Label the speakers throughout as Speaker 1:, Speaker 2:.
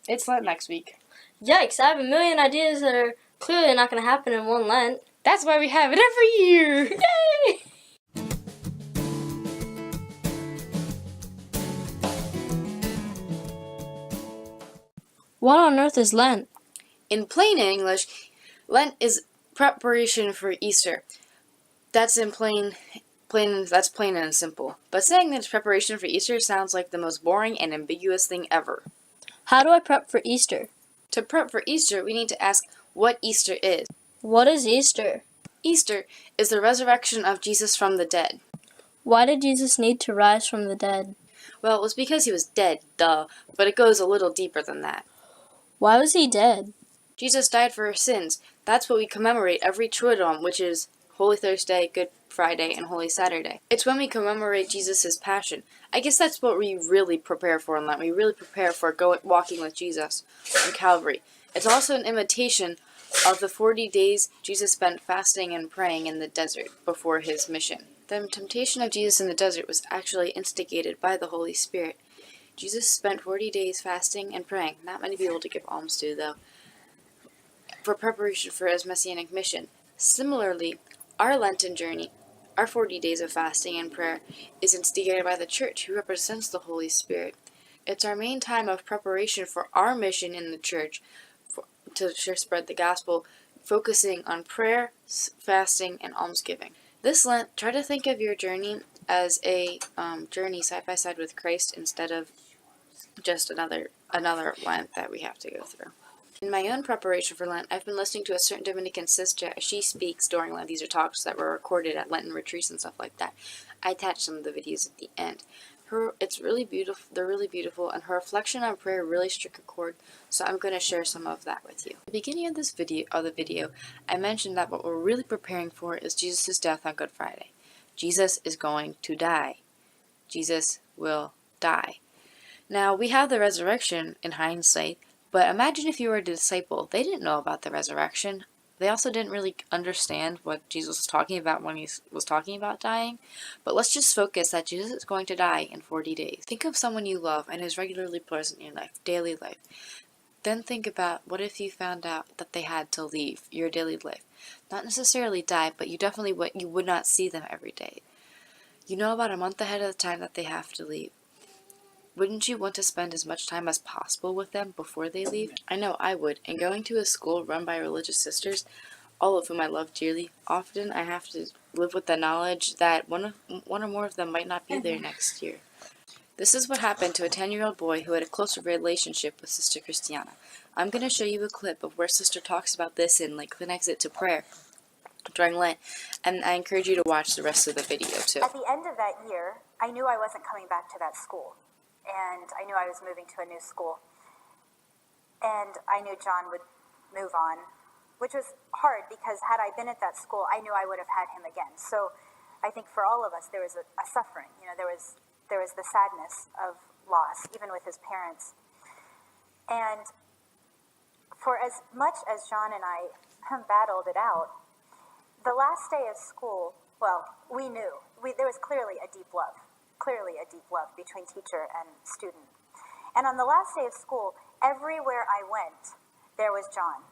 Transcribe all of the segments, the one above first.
Speaker 1: It's Lent next week.
Speaker 2: Yikes, I have a million ideas that are clearly not going to happen in one Lent.
Speaker 1: That's why we have it every year!
Speaker 2: Yay! What on earth is Lent?
Speaker 1: In plain English, Lent is preparation for Easter. That's plain and simple. But saying that it's preparation for Easter sounds like the most boring and ambiguous thing ever.
Speaker 2: How do I prep for Easter?
Speaker 1: To prep for Easter, we need to ask what Easter is.
Speaker 2: What is Easter?
Speaker 1: Easter is the resurrection of Jesus from the dead.
Speaker 2: Why did Jesus need to rise from the dead?
Speaker 1: Well, it was because he was dead, duh, but it goes a little deeper than that.
Speaker 2: Why was he dead?
Speaker 1: Jesus died for our sins. That's what we commemorate every Triduum, which is Holy Thursday, Good Friday, and Holy Saturday. It's when we commemorate Jesus' passion. I guess that's what we really prepare for in Lent. We really prepare for walking with Jesus on Calvary. It's also an imitation of the 40 days Jesus spent fasting and praying in the desert before his mission. The temptation of Jesus in the desert was actually instigated by the Holy Spirit. Jesus spent 40 days fasting and praying. Not many people to give alms to, though, for preparation for his messianic mission. Similarly, our Lenten journey, our 40 days of fasting and prayer, is instigated by the Church, who represents the Holy Spirit. It's our main time of preparation for our mission in the Church to spread the gospel, focusing on prayer, fasting, and almsgiving. This Lent, try to think of your journey as a journey side by side with Christ instead of just another Lent that we have to go through. In my own preparation for Lent, I've been listening to a certain Dominican sister as she speaks during Lent. These are talks that were recorded at Lenten retreats and stuff like that. I attached some of the videos at the end. It's really beautiful. They're really beautiful, and her reflection on prayer really struck a chord. So I'm going to share some of that with you. At the beginning of the video, I mentioned that what we're really preparing for is Jesus' death on Good Friday. Jesus is going to die. Jesus will die. Now, we have the resurrection in hindsight, but imagine if you were a disciple. They didn't know about the resurrection. They also didn't really understand what Jesus was talking about when he was talking about dying. But let's just focus that Jesus is going to die in 40 days. Think of someone you love and is regularly present in your life, daily life. Then think about what if you found out that they had to leave your daily life. Not necessarily die, but you would not see them every day. You know about a month ahead of the time that they have to leave. Wouldn't you want to spend as much time as possible with them before they leave? I know I would, and going to a school run by religious sisters, all of whom I love dearly, often I have to live with the knowledge that one or more of them might not be there next year. This is what happened to a 10-year-old boy who had a closer relationship with Sister Christiana. I'm going to show you a clip of where Sister talks about this and connects it to prayer during Lent, and I encourage you to watch the rest of the video too.
Speaker 3: At the end of that year, I knew I wasn't coming back to that school. And I knew I was moving to a new school. And I knew John would move on, which was hard because had I been at that school, I knew I would have had him again. So I think for all of us, there was a suffering. You know, there was the sadness of loss, even with his parents. And for as much as John and I battled it out, the last day of school, well, we knew. There was clearly a deep love between teacher and student. And on the last day of school, everywhere I went, there was John.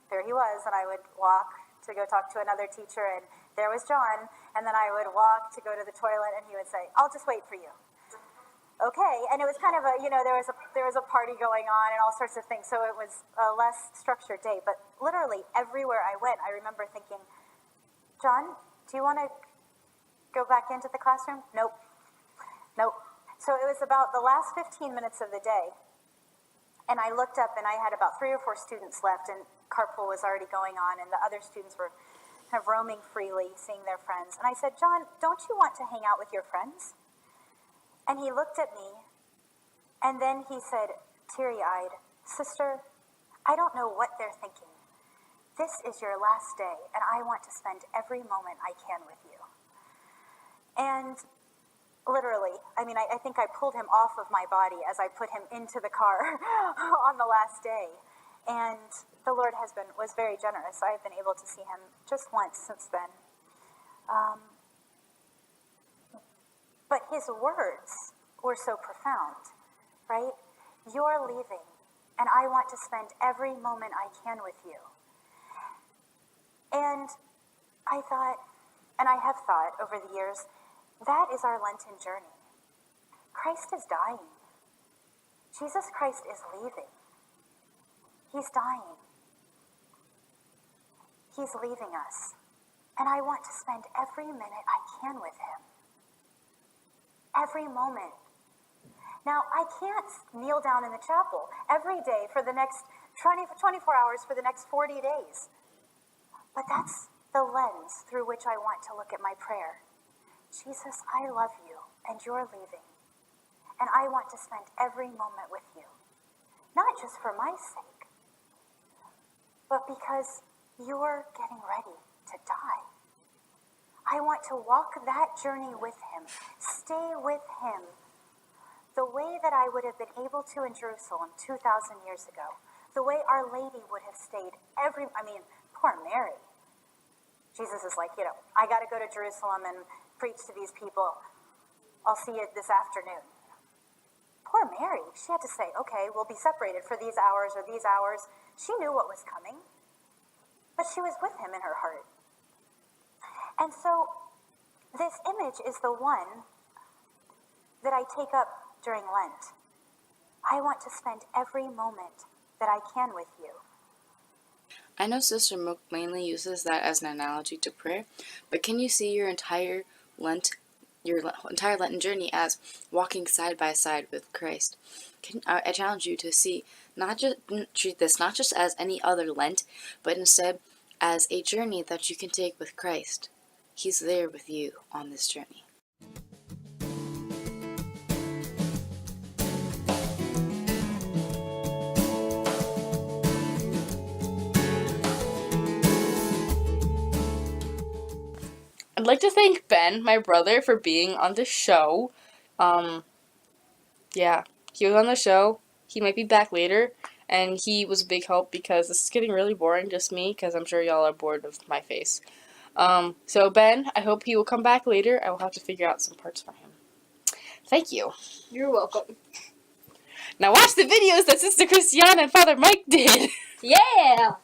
Speaker 3: There he was, and I would walk to go talk to another teacher, and there was John, and then I would walk to go to the toilet, and he would say, "I'll just wait for you." Okay, and it was kind of there was a party going on and all sorts of things, so it was a less structured day, but literally everywhere I went, I remember thinking, "John, do you want to go back into the classroom?" Nope. So it was about the last 15 minutes of the day, and I looked up and I had about 3 or 4 students left, and carpool was already going on, and the other students were kind of roaming freely, seeing their friends. And I said, "John, don't you want to hang out with your friends?" And he looked at me, and then he said, teary-eyed, "Sister, I don't know what they're thinking. This is your last day, and I want to spend every moment I can with you." And literally, I think I pulled him off of my body as I put him into the car on the last day. And the Lord was very generous. I've been able to see him just once since then. But his words were so profound, right? You're leaving and I want to spend every moment I can with you. And I thought, and I have thought over the years, that is our Lenten journey. Christ is dying. Jesus Christ is leaving. He's dying. He's leaving us. And I want to spend every minute I can with him. Every moment. Now, I can't kneel down in the chapel every day for the next 24 hours for the next 40 days. But that's the lens through which I want to look at my prayer. Jesus, I love you, and you're leaving. And I want to spend every moment with you. Not just for my sake, but because you're getting ready to die. I want to walk that journey with him, stay with him, the way that I would have been able to in Jerusalem 2,000 years ago, the way Our Lady would have stayed poor Mary. Jesus is like, I got to go to Jerusalem and preach to these people. I'll see you this afternoon. Poor Mary, she had to say, okay, we'll be separated for these hours or these hours. She knew what was coming, but she was with him in her heart. And so this image is the one that I take up during Lent. I want to spend every moment that I can with you.
Speaker 1: I know Sister Mook mainly uses that as an analogy to prayer, but can you see your entire Lenten journey as walking side by side with Christ? I challenge you to see treat this not just as any other Lent, but instead as a journey that you can take with Christ. He's there with you on this journey. I'd like to thank Ben, my brother, for being on the show. Yeah, he was on the show. He might be back later, and he was a big help because this is getting really boring, just me, because I'm sure y'all are bored of my face. So Ben, I hope he will come back later. I will have to figure out some parts for him. Thank you.
Speaker 2: You're welcome.
Speaker 1: Now watch the videos that Sister Christiana and Father Mike did.
Speaker 2: Yeah!